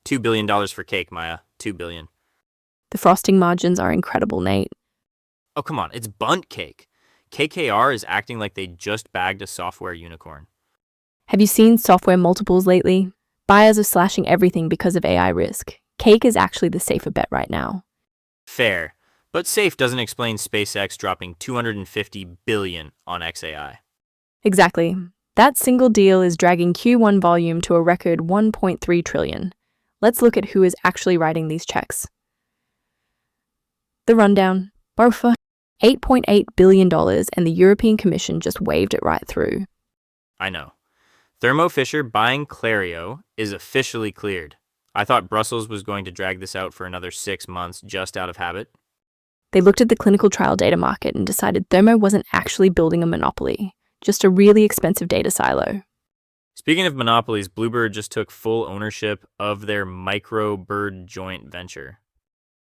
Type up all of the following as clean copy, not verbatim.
$2 billion for cake, Maya. $2 billion. The frosting margins are incredible, Nate. Oh, come on. It's Bundt Cake. KKR is acting like they just bagged a software unicorn. Have you seen software multiples lately? Buyers are slashing everything because of AI risk. Cake is actually the safer bet right now. Fair. But safe doesn't explain SpaceX dropping $250 billion on XAI. Exactly. That single deal is dragging Q1 volume to a record 1.3 trillion. Let's look at who is actually writing these checks. The rundown. BofA, $8.8 billion, and the European Commission just waved it right through. I know. Thermo Fisher buying Clario is officially cleared. I thought Brussels was going to drag this out for another 6 months just out of habit. They looked at the clinical trial data market and decided Thermo wasn't actually building a monopoly, just a really expensive data silo. Speaking of monopolies, Bluebird just took full ownership of their micro-bird joint venture.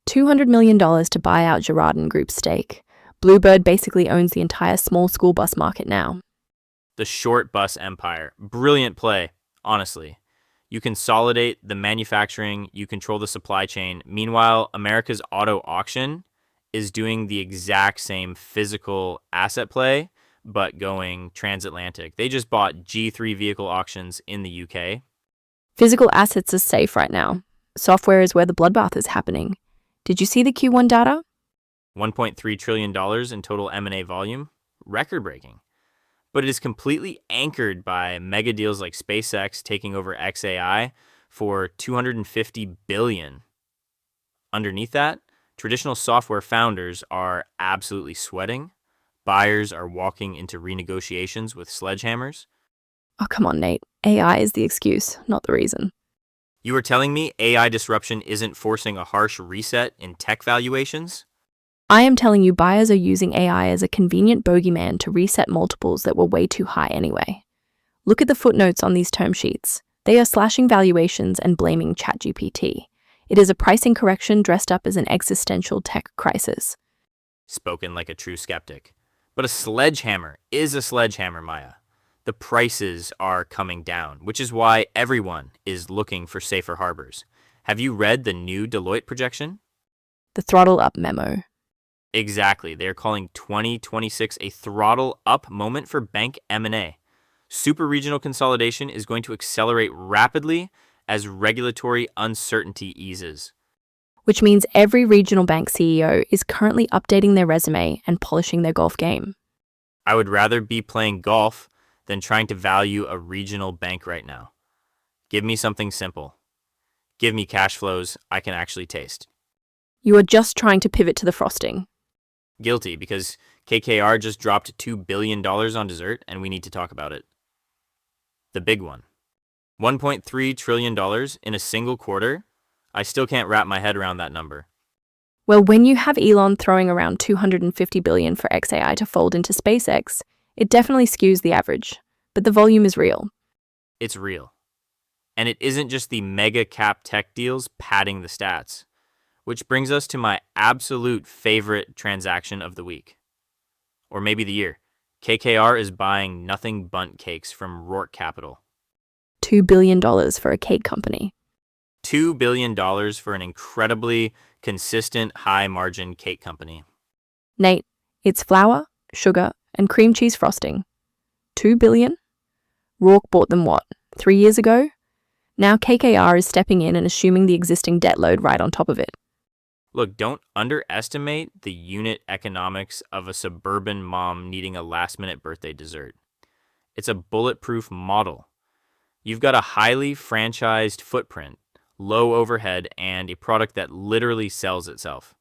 $200 million to buy out Girardin Group's stake. Bluebird basically owns the entire small school bus market now. The short bus empire. Brilliant play, honestly. You consolidate the manufacturing, you control the supply chain. Meanwhile, America's auto auction is doing the exact same physical asset play, but going transatlantic. They just bought G3 vehicle auctions in the UK. Physical assets are safe right now. Software is where the bloodbath is happening. Did you see the Q1 data? $1.3 trillion in total M&A volume. Record-breaking. But it is completely anchored by mega deals like SpaceX taking over XAI for $250 billion. Underneath that, traditional software founders are absolutely sweating. Buyers are walking into renegotiations with sledgehammers. Oh, come on, Nate. AI is the excuse, not the reason. You are telling me AI disruption isn't forcing a harsh reset in tech valuations? I am telling you buyers are using AI as a convenient bogeyman to reset multiples that were way too high anyway. Look at the footnotes on these term sheets. They are slashing valuations and blaming ChatGPT. It is a pricing correction dressed up as an existential tech crisis. Spoken like a true skeptic. But a sledgehammer is a sledgehammer, Maya. The prices are coming down, which is why everyone is looking for safer harbors. Have you read the new Deloitte projection? The throttle up memo. Exactly. They're calling 2026 a throttle up moment for bank M&A. Super regional consolidation is going to accelerate rapidly as regulatory uncertainty eases. Which means every regional bank CEO is currently updating their resume and polishing their golf game. I would rather be playing golf than trying to value a regional bank right now. Give me something simple. Give me cash flows I can actually taste. You are just trying to pivot to the frosting. Guilty, because KKR just dropped $2 billion on dessert, and we need to talk about it. The big one. $1.3 trillion in a single quarter? I still can't wrap my head around that number. Well, when you have Elon throwing around $250 billion for XAI to fold into SpaceX, it definitely skews the average. But the volume is real. It's real. And it isn't just the mega cap tech deals padding the stats. Which brings us to my absolute favorite transaction of the week. Or maybe the year. KKR is buying Nothing Bundt Cakes from Roark Capital. $2 billion for a cake company. $2 billion for an incredibly consistent high-margin cake company. Nate, it's flour, sugar, and cream cheese frosting. $2 billion? Roark bought them what, 3 years ago? Now KKR is stepping in and assuming the existing debt load right on top of it. Look, don't underestimate the unit economics of a suburban mom needing a last-minute birthday dessert. It's a bulletproof model. You've got a highly franchised footprint, low overhead, and a product that literally sells itself.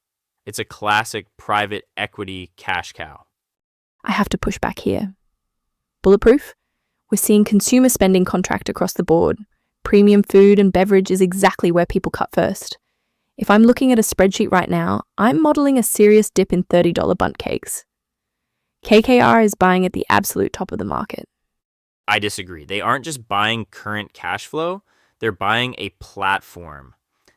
It's a classic private equity cash cow. I have to push back here. Bulletproof? We're seeing consumer spending contract across the board. Premium food and beverage is exactly where people cut first. If I'm looking at a spreadsheet right now, I'm modeling a serious dip in $30 Bundt Cakes. KKR is buying at the absolute top of the market. I disagree. They aren't just buying current cash flow, they're buying a platform.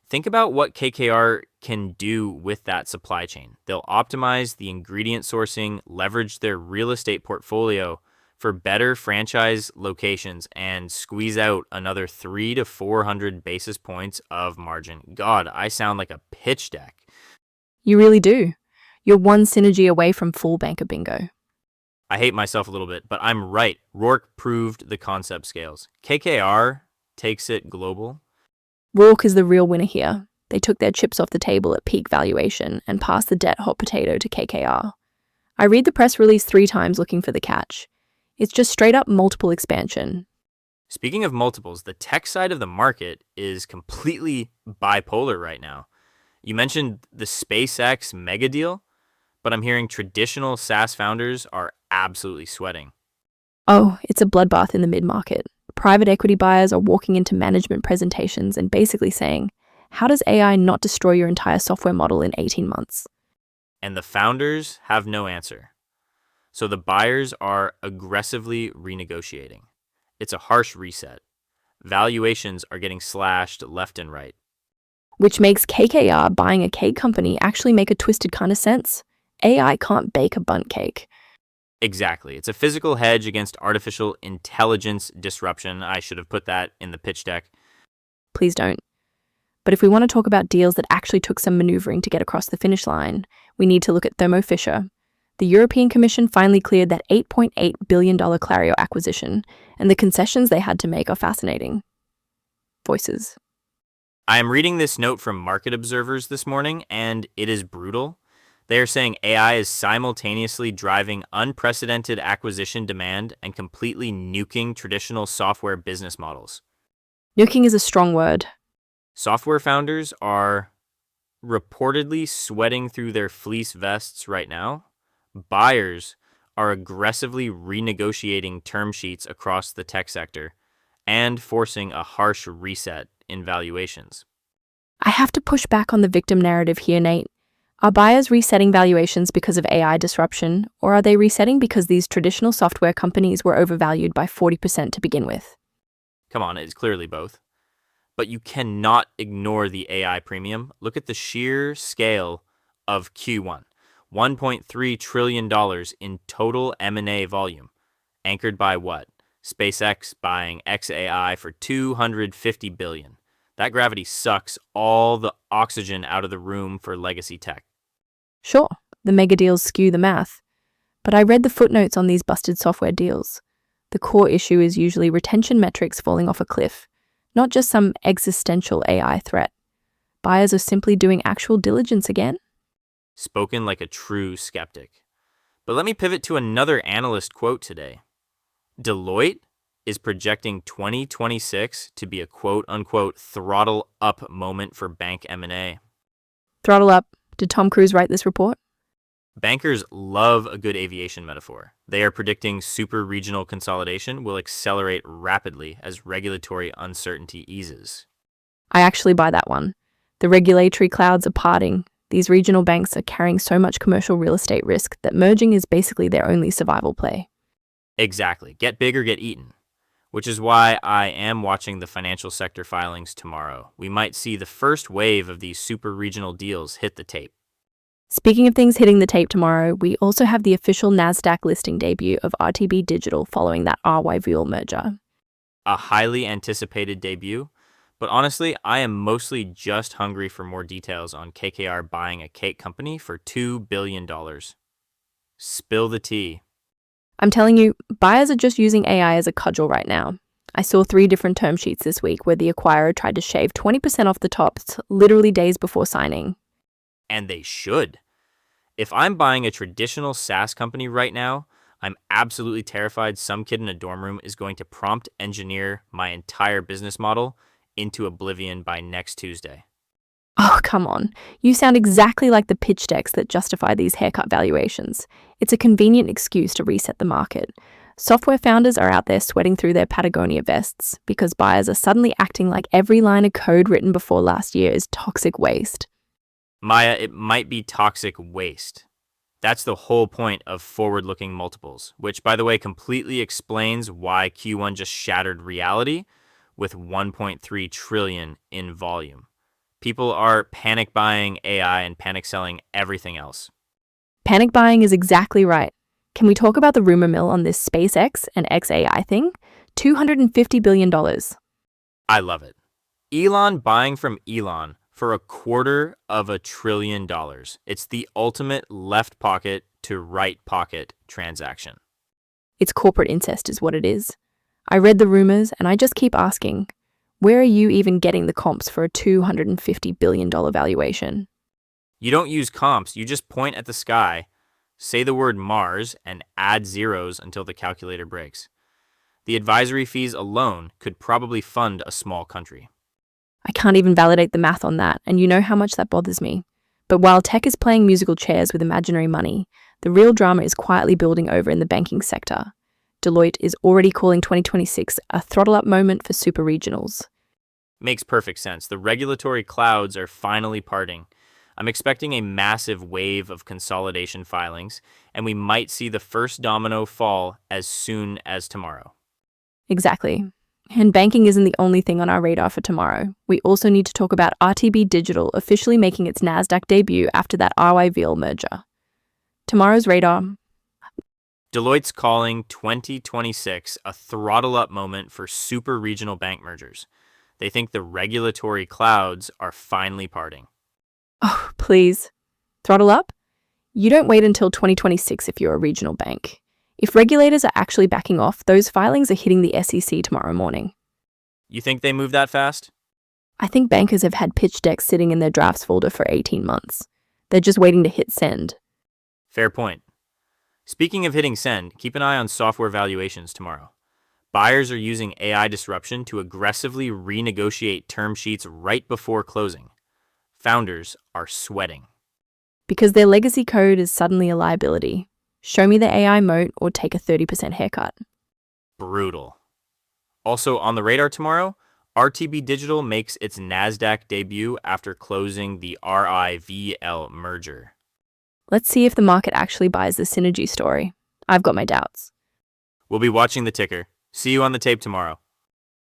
Think about what KKR can do with that supply chain. They'll optimize the ingredient sourcing, leverage their real estate portfolio for better franchise locations and squeeze out another 300 to 400 basis points of margin. God, I sound like a pitch deck. You really do. You're one synergy away from full banker bingo. I hate myself a little bit, but I'm right. Roark proved the concept scales. KKR takes it global. Roark is the real winner here. They took their chips off the table at peak valuation and passed the debt hot potato to KKR. I read the press release 3 times looking for the catch. It's just straight up multiple expansion. Speaking of multiples, the tech side of the market is completely bipolar right now. You mentioned the SpaceX mega deal, but I'm hearing traditional SaaS founders are absolutely sweating. Oh, it's a bloodbath in the mid-market. Private equity buyers are walking into management presentations and basically saying, how does AI not destroy your entire software model in 18 months? And the founders have no answer. So the buyers are aggressively renegotiating. It's a harsh reset. Valuations are getting slashed left and right. Which makes KKR buying a cake company actually make a twisted kind of sense. AI can't bake a bundt cake. Exactly. It's a physical hedge against artificial intelligence disruption. I should have put that in the pitch deck. Please don't. But if we want to talk about deals that actually took some maneuvering to get across the finish line, we need to look at Thermo Fisher. The European Commission finally cleared that $8.8 billion Clario acquisition, and the concessions they had to make are fascinating. Voices. I am reading this note from market observers this morning, and it is brutal. They are saying AI is simultaneously driving unprecedented acquisition demand and completely nuking traditional software business models. Nuking is a strong word. Software founders are reportedly sweating through their fleece vests right now. Buyers are aggressively renegotiating term sheets across the tech sector and forcing a harsh reset in valuations. I have to push back on the victim narrative here, Nate. Are buyers resetting valuations because of AI disruption, or are they resetting because these traditional software companies were overvalued by 40% to begin with? Come on, it's clearly both. But you cannot ignore the AI premium. Look at the sheer scale of Q1. $1.3 trillion in total M&A volume. Anchored by what? SpaceX buying XAI for $250 billion. That gravity sucks all the oxygen out of the room for legacy tech. Sure, the mega deals skew the math. But I read the footnotes on these busted software deals. The core issue is usually retention metrics falling off a cliff, not just some existential AI threat. Buyers are simply doing actual diligence again. Spoken like a true skeptic. But let me pivot to another analyst quote today. Deloitte is projecting 2026 to be a quote-unquote throttle up moment for bank M&A. Throttle up. Did Tom Cruise write this report? Bankers love a good aviation metaphor. They are predicting super regional consolidation will accelerate rapidly as regulatory uncertainty eases. I actually buy that one. The regulatory clouds are parting. These regional banks are carrying so much commercial real estate risk that merging is basically their only survival play. Exactly. Get big or get eaten. Which is why I am watching the financial sector filings tomorrow. We might see the first wave of these super regional deals hit the tape. Speaking of things hitting the tape tomorrow, we also have the official NASDAQ listing debut of RTB Digital following that RYVL merger. A highly anticipated debut, but honestly, I am mostly just hungry for more details on KKR buying a cake company for $2 billion. Spill the tea. I'm telling you, buyers are just using AI as a cudgel right now. I saw 3 different term sheets this week where the acquirer tried to shave 20% off the tops literally days before signing. And they should. If I'm buying a traditional SaaS company right now, I'm absolutely terrified some kid in a dorm room is going to prompt engineer my entire business model into oblivion by next Tuesday. Oh, come on. You sound exactly like the pitch decks that justify these haircut valuations. It's a convenient excuse to reset the market. Software founders are out there sweating through their Patagonia vests because buyers are suddenly acting like every line of code written before last year is toxic waste. Maya, it might be toxic waste. That's the whole point of forward-looking multiples, which, by the way, completely explains why Q1 just shattered reality with $1.3 trillion in volume. People are panic buying AI and panic selling everything else. Panic buying is exactly right. Can we talk about the rumor mill on this SpaceX and XAI thing? $250 billion. I love it. Elon buying from Elon for $250 billion. It's the ultimate left pocket to right pocket transaction. It's corporate incest is what it is. I read the rumors and I just keep asking, where are you even getting the comps for a $250 billion valuation? You don't use comps, you just point at the sky, say the word Mars, and add zeros until the calculator breaks. The advisory fees alone could probably fund a small country. I can't even validate the math on that, and you know how much that bothers me. But while tech is playing musical chairs with imaginary money, the real drama is quietly building over in the banking sector. Deloitte is already calling 2026 a throttle-up moment for super regionals. Makes perfect sense. The regulatory clouds are finally parting. I'm expecting a massive wave of consolidation filings, and we might see the first domino fall as soon as tomorrow. Exactly. And banking isn't the only thing on our radar for tomorrow. We also need to talk about RTB Digital officially making its NASDAQ debut after that RYVL merger. Tomorrow's radar. Deloitte's calling 2026 a throttle-up moment for super regional bank mergers. They think the regulatory clouds are finally parting. Oh, please. Throttle up? You don't wait until 2026 if you're a regional bank. If regulators are actually backing off, those filings are hitting the SEC tomorrow morning. You think they move that fast? I think bankers have had pitch decks sitting in their drafts folder for 18 months. They're just waiting to hit send. Fair point. Speaking of hitting send, keep an eye on software valuations tomorrow. Buyers are using AI disruption to aggressively renegotiate term sheets right before closing. Founders are sweating. Because their legacy code is suddenly a liability. Show me the AI moat or take a 30% haircut. Brutal. Also on the radar tomorrow, RTB Digital makes its NASDAQ debut after closing the RIVL merger. Let's see if the market actually buys the synergy story. I've got my doubts. We'll be watching the ticker. See you on the tape tomorrow.